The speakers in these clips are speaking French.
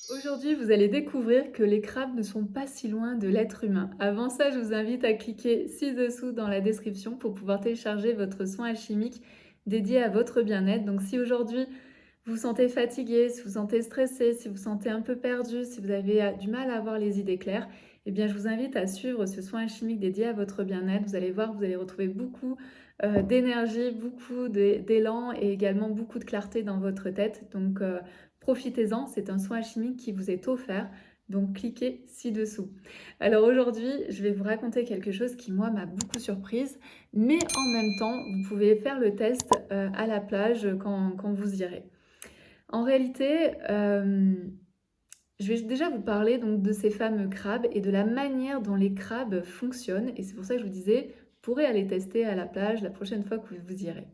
Aujourd'hui, vous allez découvrir que les crabes ne sont pas si loin de l'être humain. Avant ça, je vous invite à cliquer ci-dessous dans la description pour pouvoir télécharger votre soin alchimique dédié à votre bien-être. Donc si aujourd'hui vous vous sentez fatigué, si vous vous sentez stressé, si vous vous sentez un peu perdu, si vous avez du mal à avoir les idées claires, eh bien je vous invite à suivre ce soin alchimique dédié à votre bien-être. Vous allez voir, vous allez retrouver beaucoup d'énergie, beaucoup d'élan et également beaucoup de clarté dans votre tête. Donc profitez-en, c'est un soin alchimique qui vous est offert, donc cliquez ci-dessous. Alors aujourd'hui, je vais vous raconter quelque chose qui, moi, m'a beaucoup surprise, mais en même temps, vous pouvez faire le test à la plage quand vous irez. En réalité, je vais déjà vous parler donc de ces fameux crabes et de la manière dont les crabes fonctionnent. Et c'est pour ça que je vous disais, vous pourrez aller tester à la plage la prochaine fois que vous irez.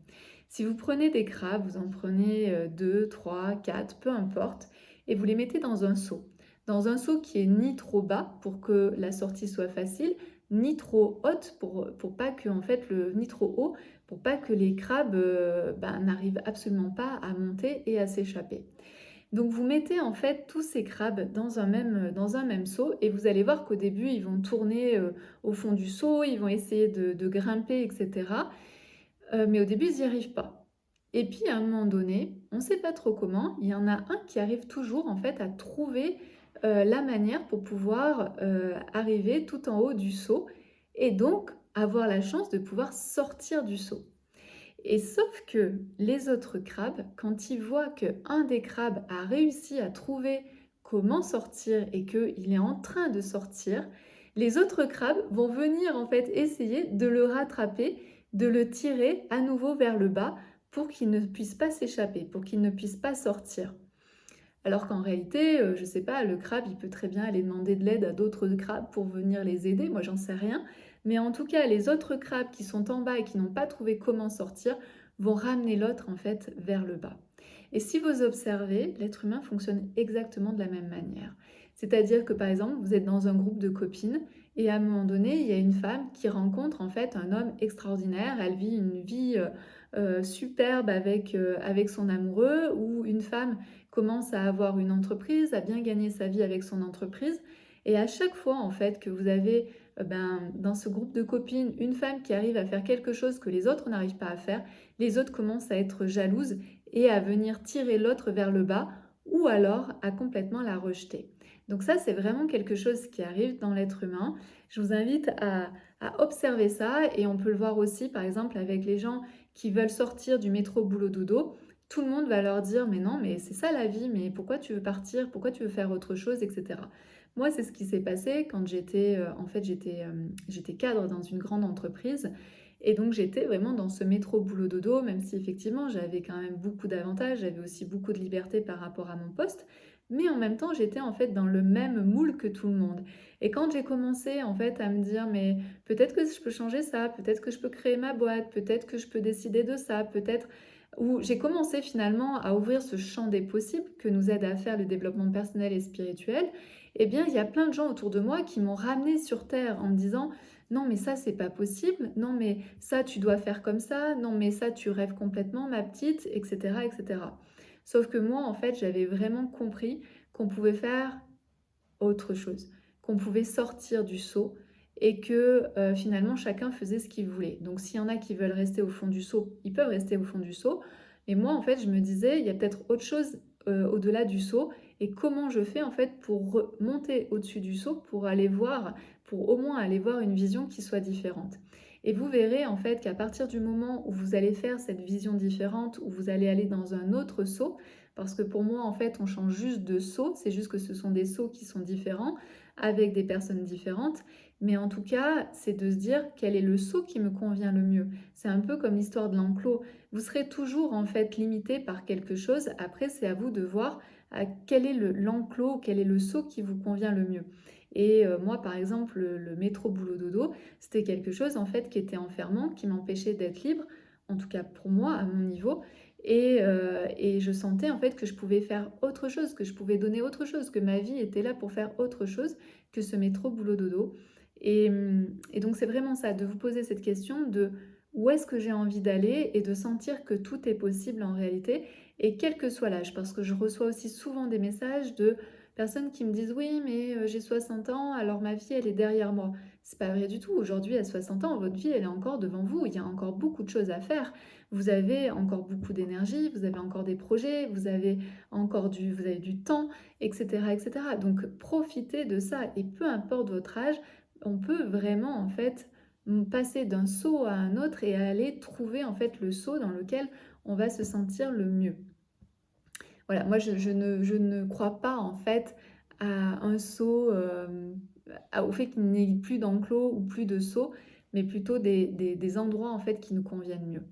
Si vous prenez des crabes, vous en prenez 2, 3, 4, peu importe, et vous les mettez dans un seau. Dans un seau qui est ni trop bas pour que la sortie soit facile, ni trop haute pour pas que, en fait, ni trop haut pour pas que les crabes n'arrivent absolument pas à monter et à s'échapper. Donc vous mettez en fait tous ces crabes dans un même seau et vous allez voir qu'au début ils vont tourner au fond du seau, ils vont essayer de grimper, etc. Mais au début ils n'y arrivent pas. Et puis à un moment donné, on ne sait pas trop comment, il y en a un qui arrive toujours en fait à trouver la manière pour pouvoir arriver tout en haut du seau et donc avoir la chance de pouvoir sortir du seau. Et sauf que les autres crabes, quand ils voient qu'un des crabes a réussi à trouver comment sortir et qu'il est en train de sortir, les autres crabes vont venir en fait essayer de le rattraper, de le tirer à nouveau vers le bas pour qu'il ne puisse pas s'échapper, pour qu'il ne puisse pas sortir. Alors qu'en réalité, je ne sais pas, le crabe, il peut très bien aller demander de l'aide à d'autres crabes pour venir les aider, moi j'en sais rien. Mais en tout cas, les autres crabes qui sont en bas et qui n'ont pas trouvé comment sortir vont ramener l'autre en fait vers le bas. Et si vous observez, l'être humain fonctionne exactement de la même manière. C'est-à-dire que par exemple, vous êtes dans un groupe de copines et à un moment donné, il y a une femme qui rencontre en fait un homme extraordinaire. Elle vit une vie superbe avec son amoureux, ou une femme commence à avoir une entreprise, à bien gagner sa vie avec son entreprise. Et à chaque fois, en fait, que vous avez dans ce groupe de copines une femme qui arrive à faire quelque chose que les autres n'arrivent pas à faire, les autres commencent à être jalouses et à venir tirer l'autre vers le bas ou alors à complètement la rejeter. Donc ça, c'est vraiment quelque chose qui arrive dans l'être humain. Je vous invite à observer ça et on peut le voir aussi, par exemple, avec les gens qui veulent sortir du métro boulot dodo. Tout le monde va leur dire mais non, mais c'est ça la vie, mais pourquoi tu veux partir, pourquoi tu veux faire autre chose, etc. Moi, c'est ce qui s'est passé quand j'étais cadre dans une grande entreprise. Et donc, j'étais vraiment dans ce métro boulot dodo, même si effectivement, j'avais quand même beaucoup d'avantages, j'avais aussi beaucoup de liberté par rapport à mon poste. Mais en même temps, j'étais en fait dans le même moule que tout le monde. Et quand j'ai commencé en fait à me dire, mais peut-être que je peux changer ça, peut-être que je peux créer ma boîte, peut-être que je peux décider de ça, peut-être où j'ai commencé finalement à ouvrir ce champ des possibles que nous aide à faire le développement personnel et spirituel, eh bien, il y a plein de gens autour de moi qui m'ont ramené sur terre en me disant non, mais ça, c'est pas possible, non, mais ça, tu dois faire comme ça, non, mais ça, tu rêves complètement, ma petite, etc., etc. Sauf que moi, en fait, j'avais vraiment compris qu'on pouvait faire autre chose, qu'on pouvait sortir du seau et que finalement chacun faisait ce qu'il voulait. Donc s'il y en a qui veulent rester au fond du seau, ils peuvent rester au fond du seau. Et moi en fait je me disais, il y a peut-être autre chose au-delà du seau et comment je fais en fait pour monter au-dessus du seau pour aller voir, pour au moins aller voir une vision qui soit différente. Et vous verrez en fait qu'à partir du moment où vous allez faire cette vision différente, où vous allez aller dans un autre seau, parce que pour moi, en fait, on change juste de seau. C'est juste que ce sont des seaux qui sont différents, avec des personnes différentes. Mais en tout cas, c'est de se dire quel est le seau qui me convient le mieux. C'est un peu comme l'histoire de l'enclos. Vous serez toujours en fait limité par quelque chose. Après, c'est à vous de voir quel est l'enclos, quel est le seau qui vous convient le mieux. Et moi, par exemple, le métro boulot dodo, c'était quelque chose en fait qui était enfermant, qui m'empêchait d'être libre, en tout cas pour moi, à mon niveau. Et je sentais en fait que je pouvais faire autre chose, que je pouvais donner autre chose, que ma vie était là pour faire autre chose que ce métro boulot dodo. Et donc c'est vraiment ça, de vous poser cette question de où est-ce que j'ai envie d'aller et de sentir que tout est possible en réalité et quel que soit l'âge. Parce que je reçois aussi souvent des messages de Personnes qui me disent: «Oui, mais j'ai 60 ans, alors ma vie, elle est derrière moi». C'est pas vrai du tout. Aujourd'hui, à 60 ans, votre vie, elle est encore devant vous. Il y a encore beaucoup de choses à faire. Vous avez encore beaucoup d'énergie, vous avez encore des projets, vous avez du temps, et cetera, et cetera. Donc profitez de ça et peu importe votre âge, on peut vraiment, en fait, passer d'un saut à un autre et aller trouver, en fait, le saut dans lequel on va se sentir le mieux. Voilà, moi je ne crois pas en fait à un saut, au fait qu'il n'y ait plus d'enclos ou plus de sauts, mais plutôt des endroits en fait qui nous conviennent mieux.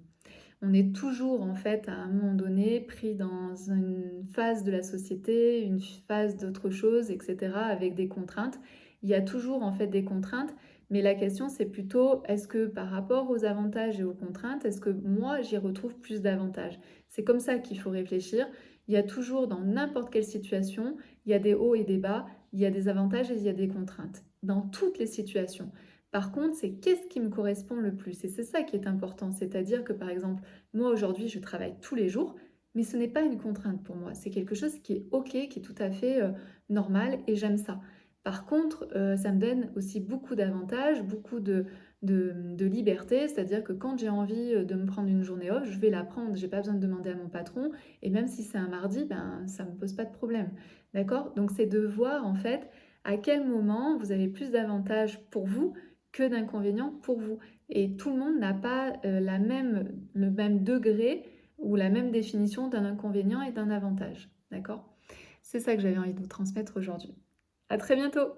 On est toujours en fait à un moment donné pris dans une phase de la société, une phase d'autre chose, et cetera, avec des contraintes. Il y a toujours en fait des contraintes, mais la question c'est plutôt est-ce que par rapport aux avantages et aux contraintes, est-ce que moi j'y retrouve plus d'avantages? C'est comme ça qu'il faut réfléchir. Il y a toujours dans n'importe quelle situation, il y a des hauts et des bas, il y a des avantages et il y a des contraintes. Dans toutes les situations. Par contre, c'est qu'est-ce qui me correspond le plus? Et c'est ça qui est important. C'est-à-dire que par exemple, moi, aujourd'hui, je travaille tous les jours, mais ce n'est pas une contrainte pour moi. C'est quelque chose qui est OK, qui est tout à fait normal et j'aime ça. Par contre, ça me donne aussi beaucoup d'avantages, beaucoup de liberté, c'est-à-dire que quand j'ai envie de me prendre une journée off, je vais la prendre. J'ai pas besoin de demander à mon patron. Et même si c'est un mardi, ben, ça ne me pose pas de problème. D'accord? Donc, c'est de voir en fait à quel moment vous avez plus d'avantages pour vous que d'inconvénients pour vous. Et tout le monde n'a pas le même degré ou la même définition d'un inconvénient et d'un avantage. D'accord? C'est ça que j'avais envie de vous transmettre aujourd'hui. À très bientôt!